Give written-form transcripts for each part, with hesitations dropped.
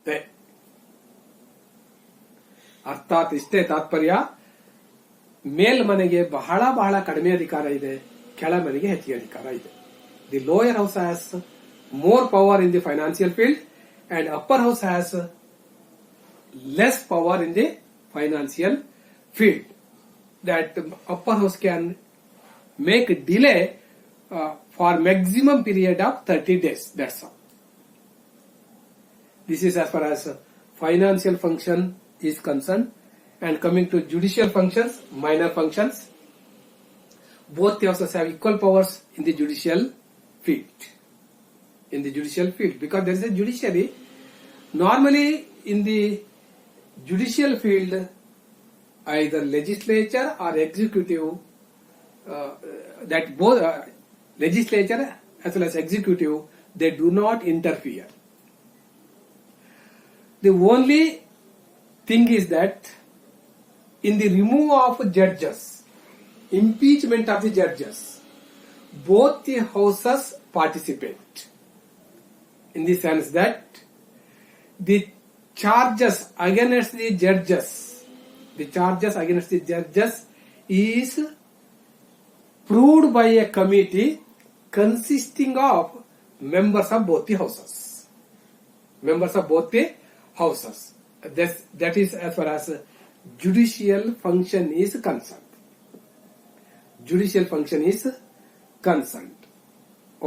ಇರುತ್ತೆ. ಅರ್ಥಾತ್ ಇಷ್ಟೇ ತಾತ್ಪರ್ಯ, ಮೇಲ್ಮನೆಗೆ ಬಹಳ ಬಹಳ ಕಡಿಮೆ ಅಧಿಕಾರ ಇದೆ, ಕೆಳಮನೆಗೆ ಹೆಚ್ಚಿಗೆ ಅಧಿಕಾರ ಇದೆ. The lower house has more power in the financial field and upper house has less power in the financial field. That upper house can make delay for maximum period of 30 days. That's all. This is as far as financial function is concerned. And coming to judicial functions, minor functions, both the houses have equal powers in the judicial field. In the judicial field, because there is a judiciary. Normally in the judicial field, either legislature or executive, that both legislature as well as executive, they do not interfere. The only thing is that in the removal of judges, impeachment of the judges, both the houses participate. In the sense that the charges against the judges is proved by a committee consisting of members of both the houses. That is as far as judicial function is concerned.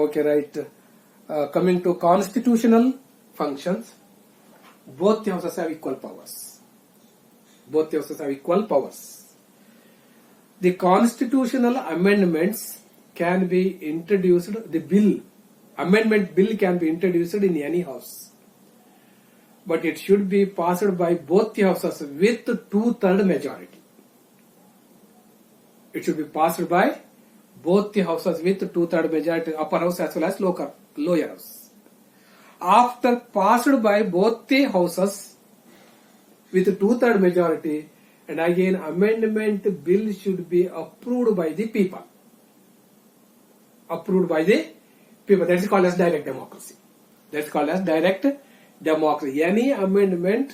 Okay, right. Coming to constitutional functions, both the houses have equal powers. The constitutional amendments can be introduced, amendment bill can be introduced in any house. But it should be passed by both the houses with 2/3 majority. It should be passed by both the houses with 2/3 majority, upper house as well as lower house. After passed by both the houses with 2/3 majority, and again amendment bill should be approved by the people. That is called as direct democracy. Any amendment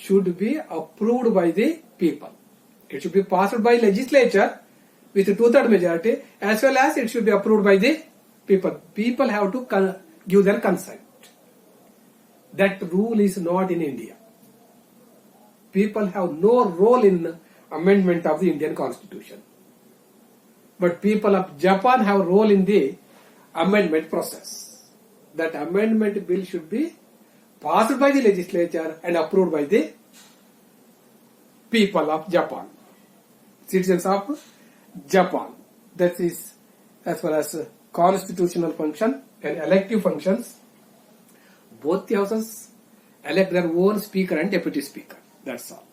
should be approved by the people. It should be passed by legislature with 2/3 majority, as well as it should be approved by the people. People have to give their consent. That rule is not in India. People have no role in amendment of the Indian Constitution. But people of Japan have role in the amendment process. That amendment bill should be passed by the legislature and approved by the people of Japan, citizens of Japan. That is as far as constitutional function. And elective functions, both the houses elect their own speaker and deputy speaker. That's all.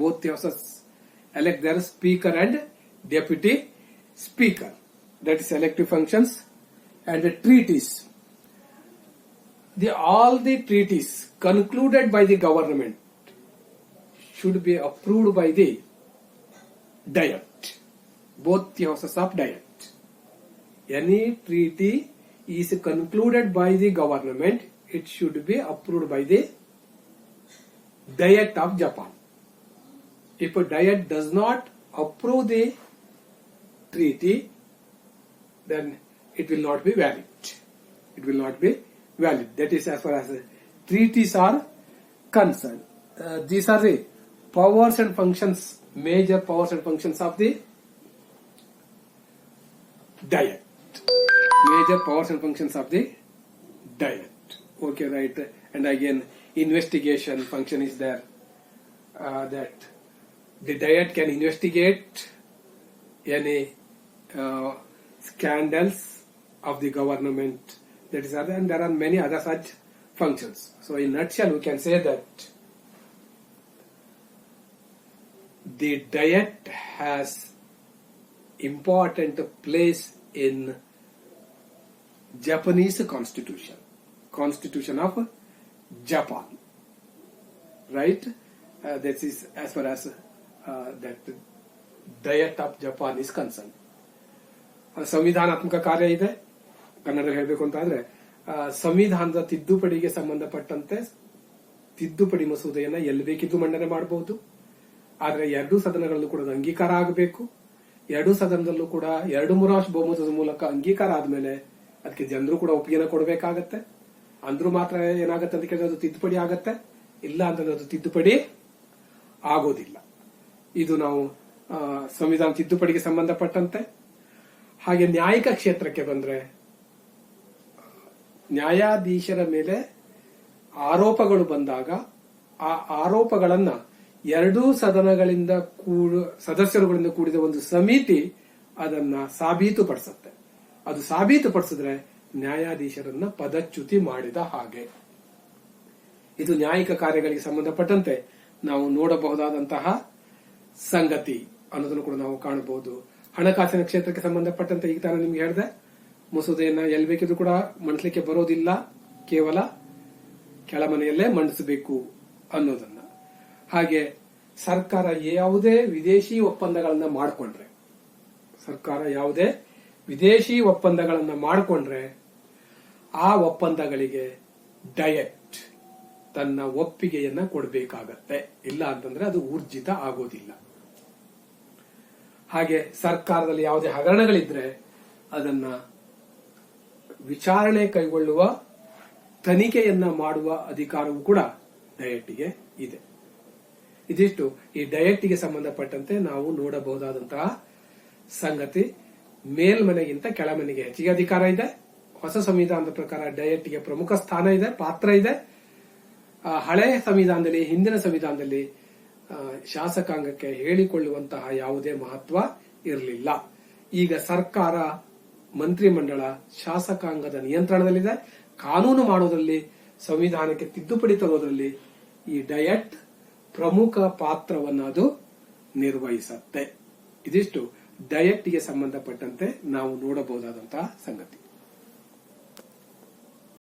Both the houses elect their speaker and deputy speaker. That is elective functions. And the treaties, all the treaties concluded by the government should be approved by the Diet. Both the houses of Diet. Any treaty is concluded by the government, it should be approved by the Diet of Japan. If a Diet does not approve the treaty, then it will not be valid. That is as far as treaties are concerned. These are the powers and functions, major powers and functions of the Diet. Okay, right. And again, investigation function is there. That the Diet can investigate any scandals of the government. That is other, and there are many other such functions. So in nutshell, we can say that the Diet has important place in Japanese constitution of Japan, right? This is as far as that Diet of Japan is concerned. ಸಂವಿಧಾನಾತ್ಮಕ ಕಾರ್ಯ ಇದೆ. ಕನ್ನಡ ಹೇಳಬೇಕು ಅಂತ ಆದ್ರೆ ಸಂವಿಧಾನದ ತಿದ್ದುಪಡಿಗೆ ಸಂಬಂಧಪಟ್ಟಂತೆ ತಿದ್ದುಪಡಿ ಮಸೂದೆಯನ್ನ ಎಲ್ಲಿ ಬೇಕಿದ್ದು ಮಂಡನೆ ಮಾಡಬಹುದು. ಆದ್ರೆ ಎರಡೂ ಸದನಗಳಲ್ಲೂ ಕೂಡ ಅದು ಅಂಗೀಕಾರ ಆಗಬೇಕು. ಎರಡೂ ಸದನದಲ್ಲೂ ಕೂಡ 2/3 ಬಹುಮತದ ಮೂಲಕ ಅಂಗೀಕಾರ ಆದ್ಮೇಲೆ ಅದಕ್ಕೆ ಜನರು ಕೂಡ ಒಪ್ಪಿಗೆನ ಕೊಡಬೇಕಾಗತ್ತೆ. ಅಂದ್ರೂ ಮಾತ್ರ ಏನಾಗತ್ತೆ ಅಂತ ಕೇಳಿದ್ರೆ ಅದು ತಿದ್ದುಪಡಿ ಆಗತ್ತೆ, ಇಲ್ಲ ಅಂತಂದ್ರೆ ಅದು ತಿದ್ದುಪಡಿ ಆಗೋದಿಲ್ಲ. ಇದು ನಾವು ಸಂವಿಧಾನ ತಿದ್ದುಪಡಿಗೆ ಸಂಬಂಧಪಟ್ಟಂತೆ. ಹಾಗೆ ನ್ಯಾಯಿಕ ಕ್ಷೇತ್ರಕ್ಕೆ ಬಂದ್ರೆ, ನ್ಯಾಯಾಧೀಶರ ಮೇಲೆ ಆರೋಪಗಳು ಬಂದಾಗ ಆ ಆರೋಪಗಳನ್ನ ಎರಡೂ ಸದನಗಳಿಂದ ಸದಸ್ಯರುಗಳಿಂದ ಕೂಡಿದ ಒಂದು ಸಮಿತಿ ಅದನ್ನ ಸಾಬೀತುಪಡಿಸುತ್ತೆ. ಅದು ಸಾಬೀತುಪಡಿಸಿದ್ರೆ ನ್ಯಾಯಾಧೀಶರನ್ನ ಪದಚ್ಯುತಿ ಮಾಡಿದ ಹಾಗೆ. ಇದು ನ್ಯಾಯಿಕ ಕಾರ್ಯಗಳಿಗೆ ಸಂಬಂಧಪಟ್ಟಂತೆ ನಾವು ನೋಡಬಹುದಾದಂತಹ ಸಂಗತಿ ಅನ್ನೋದನ್ನು ಕೂಡ ನಾವು ಕಾಣಬಹುದು. ಹಣಕಾಸಿನ ಕ್ಷೇತ್ರಕ್ಕೆ ಸಂಬಂಧಪಟ್ಟಂತೆ ಈಗ ತಾನು ನಿಮ್ಗೆ ಹೇಳಿದೆ, ಮಸೂದೆಯನ್ನ ಎಲ್ಲಿ ಬೇಕಿದ್ರು ಕೂಡ ಮಂಡಿಸಲಿಕ್ಕೆ ಬರೋದಿಲ್ಲ, ಕೇವಲ ಕೆಳಮನೆಯಲ್ಲೇ ಮಂಡಿಸಬೇಕು ಅನ್ನೋದನ್ನ. ಹಾಗೆ ಸರ್ಕಾರ ಯಾವುದೇ ವಿದೇಶಿ ಒಪ್ಪಂದಗಳನ್ನ ಮಾಡಿಕೊಂಡ್ರೆ ಆ ಒಪ್ಪಂದಗಳಿಗೆ ಡಯಟ್ ತನ್ನ ಒಪ್ಪಿಗೆಯನ್ನ ಕೊಡಬೇಕಾಗತ್ತೆ, ಇಲ್ಲ ಅಂತಂದ್ರೆ ಅದು ಊರ್ಜಿತ ಆಗೋದಿಲ್ಲ. ಹಾಗೆ ಸರ್ಕಾರದಲ್ಲಿ ಯಾವುದೇ ಹಗರಣಗಳಿದ್ರೆ ಅದನ್ನ ವಿಚಾರಣೆ ಕೈಗೊಳ್ಳುವ, ತನಿಖೆಯನ್ನ ಮಾಡುವ ಅಧಿಕಾರವೂ ಕೂಡ ಡಯಟ್ಗೆ ಇದೆ. ಇದಿಷ್ಟು ಈ ಡಯಟ್ಗೆ ಸಂಬಂಧಪಟ್ಟಂತೆ ನಾವು ನೋಡಬಹುದಾದಂತಹ ಸಂಗತಿ. ಮೇಲ್ಮನೆಗಿಂತ ಕೆಳಮನೆಗೆ ಹೆಚ್ಚಿಗೆ ಅಧಿಕಾರ ಇದೆ. ಹೊಸ ಸಂವಿಧಾನದ ಪ್ರಕಾರ ಡಯಟ್ಗೆ ಪ್ರಮುಖ ಸ್ಥಾನ ಇದೆ, ಪಾತ್ರ ಇದೆ. ಹಳೆಯ ಸಂವಿಧಾನದಲ್ಲಿ, ಹಿಂದಿನ ಸಂವಿಧಾನದಲ್ಲಿ ಶಾಸಕಾಂಗಕ್ಕೆ ಹೇಳಿಕೊಳ್ಳುವಂತಹ ಯಾವುದೇ ಮಹತ್ವ ಇರಲಿಲ್ಲ. ಈಗ ಸರ್ಕಾರ, ಮಂತ್ರಿಮಂಡಳ ಶಾಸಕಾಂಗದ ನಿಯಂತ್ರಣದಲ್ಲಿದೆ. ಕಾನೂನು ಮಾಡೋದ್ರಲ್ಲಿ, ಸಂವಿಧಾನಕ್ಕೆ ತಿದ್ದುಪಡಿ ತರೋದ್ರಲ್ಲಿ ಈ ಡಯಟ್ ಪ್ರಮುಖ ಪಾತ್ರವನ್ನು ಅದು ನಿರ್ವಹಿಸುತ್ತೆ. ಇದಿಷ್ಟು ಡಯಟ್ಗೆ ಸಂಬಂಧಪಟ್ಟಂತೆ ನಾವು ನೋಡಬಹುದಾದಂತಹ ಸಂಗತಿ.